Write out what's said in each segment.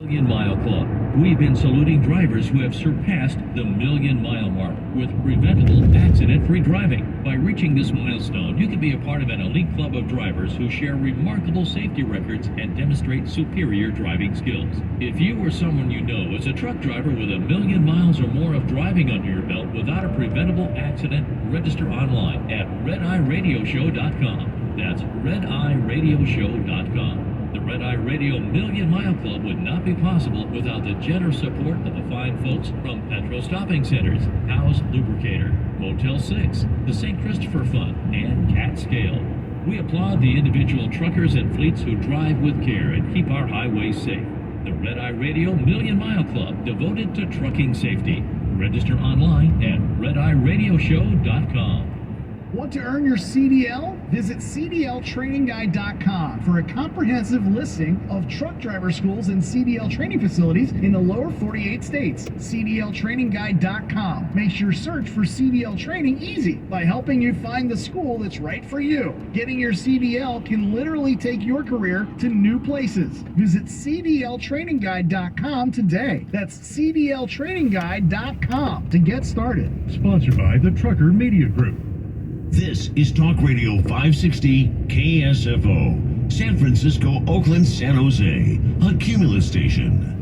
Million Mile Club. We've been saluting drivers who have surpassed the million-mile mark with preventable, accident-free driving. By reaching this milestone, you can be a part of an elite club of drivers who share remarkable safety records and demonstrate superior driving skills. If you or someone you know is a truck driver with 1,000,000 miles or more of driving under your belt without a preventable accident, register online at RedEyeRadioShow.com. That's RedEyeRadioShow.com. The Red Eye Radio Million Mile Club would not be possible without the generous support of the fine folks from Petro Stopping Centers, House Lubricator, Motel 6, the St. Christopher Fund, and Cat Scale. We applaud the individual truckers and fleets who drive with care and keep our highways safe. The Red Eye Radio Million Mile Club, devoted to trucking safety. Register online at RedEyeRadioShow.com. Want to earn your CDL? Visit CDLTrainingGuide.com for a comprehensive listing of truck driver schools and CDL training facilities in the lower 48 states. CDLTrainingGuide.com makes your search for CDL training easy by helping you find the school that's right for you. Getting your CDL can literally take your career to new places. Visit CDLTrainingGuide.com today. That's CDLTrainingGuide.com to get started. Sponsored by the Trucker Media Group. This is Talk Radio 560 KSFO, San Francisco, Oakland, San Jose, a Cumulus station.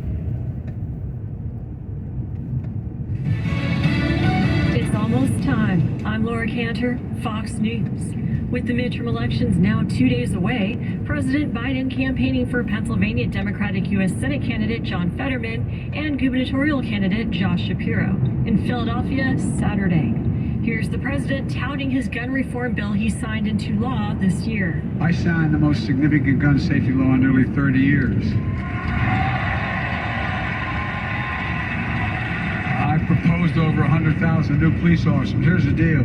It's almost time. I'm Laura Cantor, Fox News. With the midterm elections now 2 days away, President Biden campaigning for Pennsylvania Democratic U.S. Senate candidate John Fetterman and gubernatorial candidate Josh Shapiro in Philadelphia Saturday. Here's the president touting his gun reform bill he signed into law this year. I signed the most significant gun safety law in nearly 30 years. I've proposed over 100,000 new police officers. Here's the deal.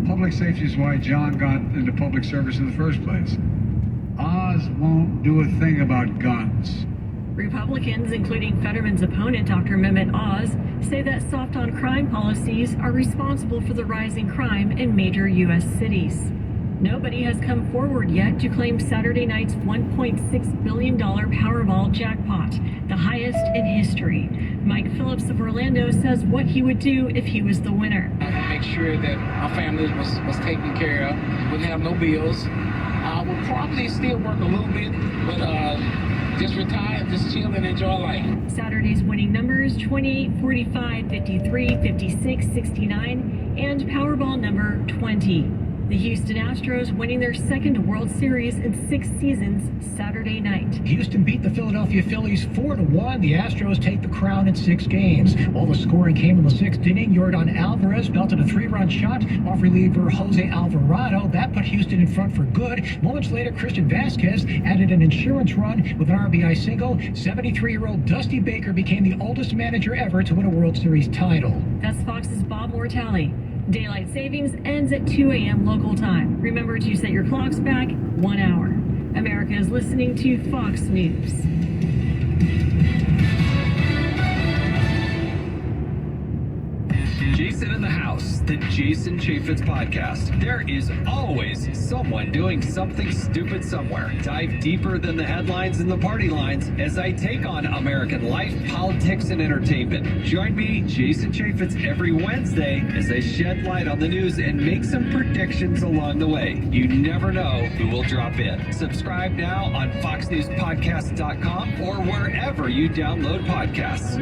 Public safety is why John got into public service in the first place. Oz won't do a thing about guns. Republicans, including Fetterman's opponent, Dr. Mehmet Oz, say that soft-on-crime policies are responsible for the rising crime in major U.S. cities. Nobody has come forward yet to claim Saturday night's $1.6 billion Powerball jackpot, the highest in history. Mike Phillips of Orlando says what he would do if he was the winner. Make sure that our family was taken care of, wouldn't have no bills. Would probably still work a little bit, but just retire, just chill and enjoy life. Saturday's winning numbers 28, 45, 53, 56, 69, and Powerball number 20. The Houston Astros winning their second World Series in 6 seasons Saturday night. Houston beat the Philadelphia Phillies 4-1. The Astros take the crown in 6 games. All the scoring came in the 6th inning. Yordan Alvarez belted a 3-run shot off reliever Jose Alvarado. That put Houston in front for good. Moments later, Christian Vasquez added an insurance run with an RBI single. 73-year-old Dusty Baker became the oldest manager ever to win a World Series title. That's Fox's Bob Mortale. Daylight savings ends at 2 a.m. local time. Remember to set your clocks back 1 hour. America is listening to Fox News. Jason in the House, the Jason Chaffetz podcast. There is always someone doing something stupid somewhere. Dive deeper than the headlines and the party lines as I take on American life, politics, and entertainment. Join me, Jason Chaffetz, every Wednesday as I shed light on the news and make some predictions along the way. You never know who will drop in. Subscribe now on FoxNewsPodcast.com or wherever you download podcasts.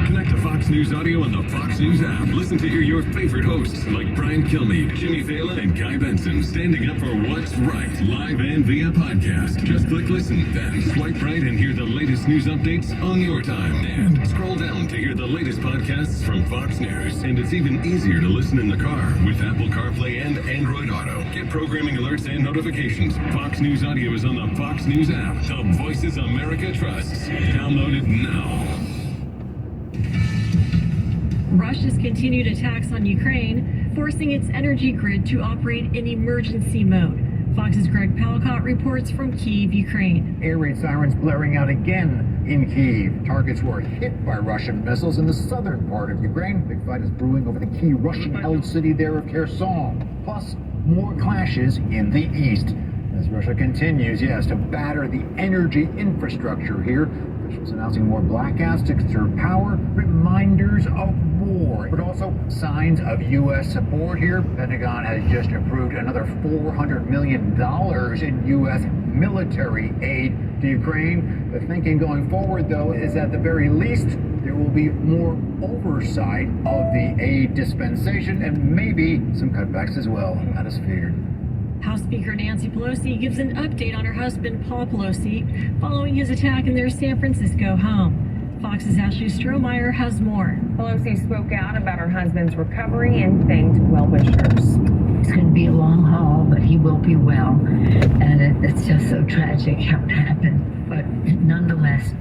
Connect to Fox News Audio and the Fox News app. Listen to hear your favorite hosts like Brian Kilmeade, Jimmy Fallon, and Guy Benson standing up for what's right, live and via podcast. Just click listen, then swipe right and hear the latest news updates on your time. And scroll down to hear the latest podcasts from Fox News. And it's even easier to listen in the car with Apple CarPlay and Android Auto. Get programming alerts and notifications. Fox News Audio is on the Fox News app. The voices America trusts. Download it now. Russia's continued attacks on Ukraine, forcing its energy grid to operate in emergency mode. Fox's Greg Palcott reports from Kyiv, Ukraine. Air raid sirens blaring out again in Kyiv. Targets were hit by Russian missiles in the southern part of Ukraine. Big fight is brewing over the key Russian-held city there of Kherson. Plus, more clashes in the east. as Russia continues, to batter the energy infrastructure here. Officials announcing more blackouts to conserve power, reminders of war, but also signs of U.S. support here. Pentagon has just approved another $400 million in U.S. military aid to Ukraine. The thinking going forward, though, is at the very least there will be more oversight of the aid dispensation and maybe some cutbacks as well, not as feared. House Speaker Nancy Pelosi gives an update on her husband, Paul Pelosi, following his attack in their San Francisco home. Fox's Ashley Strohmeyer has more. Pelosi spoke out about her husband's recovery and thanked well-wishers. It's going to be a long haul, but he will be well. And it's just so tragic how it happened. But nonetheless,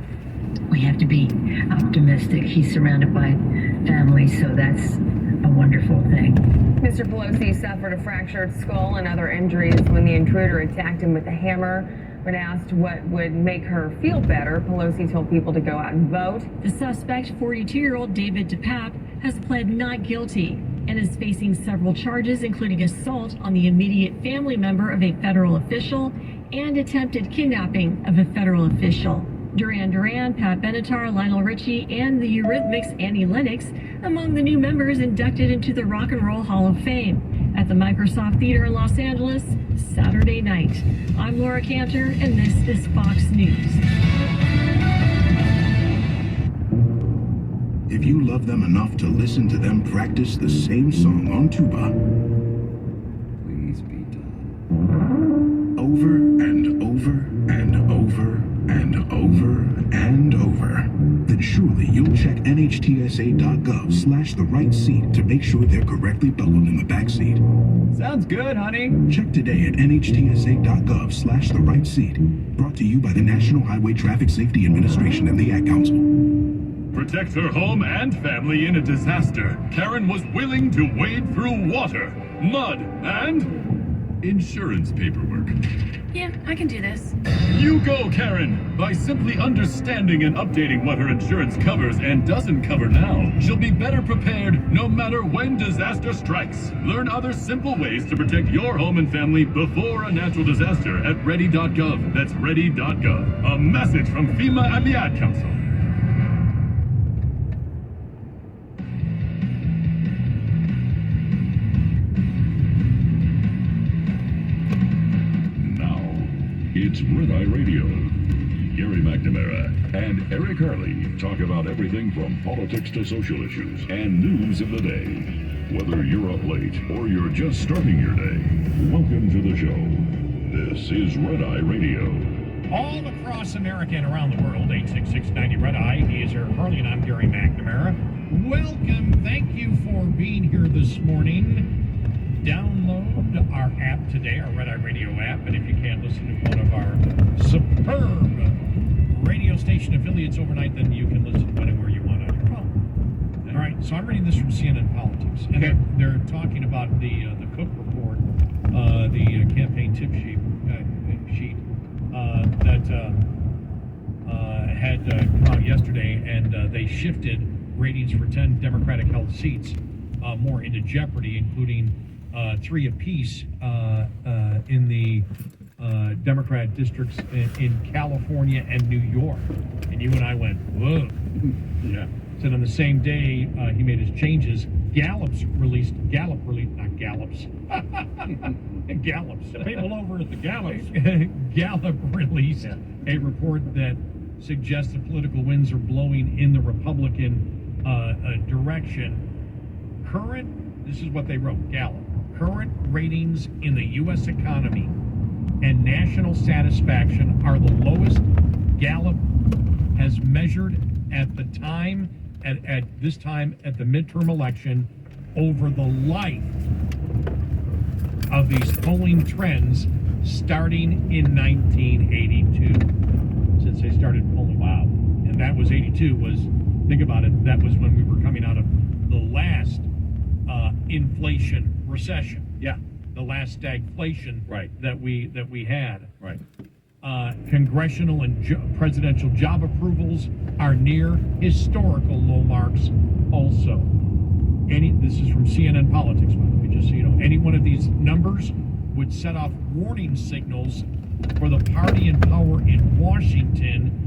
we have to be optimistic. He's surrounded by family, so that's a wonderful thing. Mr. Pelosi suffered a fractured skull and other injuries when the intruder attacked him with a hammer. When asked what would make her feel better, Pelosi told people to go out and vote. The suspect, 42-year-old David DePape, has pled not guilty and is facing several charges, including assault on the immediate family member of a federal official and attempted kidnapping of a federal official. Duran Duran, Pat Benatar, Lionel Richie, and the Eurythmics' Annie Lennox among the new members inducted into the Rock and Roll Hall of Fame at the Microsoft Theater in Los Angeles Saturday night. I'm Laura Cantor, and this is Fox News. If you love them enough to listen to them practice the same song on tuba, please be done. Over and over and over and over and over, then surely you'll check nhtsa.gov/the right seat to make sure they're correctly buckled in the back seat. Sounds good, honey. Check today at nhtsa.gov/the right seat. Brought to you by the National Highway Traffic Safety Administration and the Ad Council. Protect her home and family in a disaster. Karen was willing to wade through water, mud, and insurance paperwork. Yeah, I can do this. You go, Karen! By simply understanding and updating what her insurance covers and doesn't cover now, she'll be better prepared no matter when disaster strikes. Learn other simple ways to protect your home and family before a natural disaster at ready.gov. That's ready.gov. A message from FEMA and the Ad Council. It's Red Eye Radio. Gary McNamara and Eric Harley talk about everything from politics to social issues and news of the day. Whether you're up late or you're just starting your day, welcome to the show. This is Red Eye Radio. All across America and around the world, 866-90-RED-EYE. He is Eric Harley, and I'm Gary McNamara. Welcome. Thank you for being here this morning. Download our app today, our Red Eye Radio app, and if you can't listen to one of our superb radio station affiliates overnight, then you can listen to anywhere you want on your phone. All right, so I'm reading this from CNN Politics, and they're talking about the Cook report, the campaign tip sheet that had come out yesterday, and they shifted ratings for 10 Democratic-held seats more into jeopardy, including 3 apiece in the Democrat districts in California and New York. And you and I went, whoa. Yeah. Said on the same day he made his changes, Gallup released, not Gallups. Gallups. The people over at the Gallups. Gallup released a report that suggests the political winds are blowing in the Republican direction. This is what they wrote, Gallup. Current ratings in the U.S. economy and national satisfaction are the lowest Gallup has measured at the time, at this time at the midterm election over the life of these polling trends starting in 1982. Since they started polling. Wow. And that was 82 was, think about it, that was when we were coming out of the last inflation recession. Yeah. The last stagflation that we had. Right. Congressional and presidential job approvals are near historical low marks also. This is from CNN Politics, by the way, just so you know. Any one of these numbers would set off warning signals for the party in power in Washington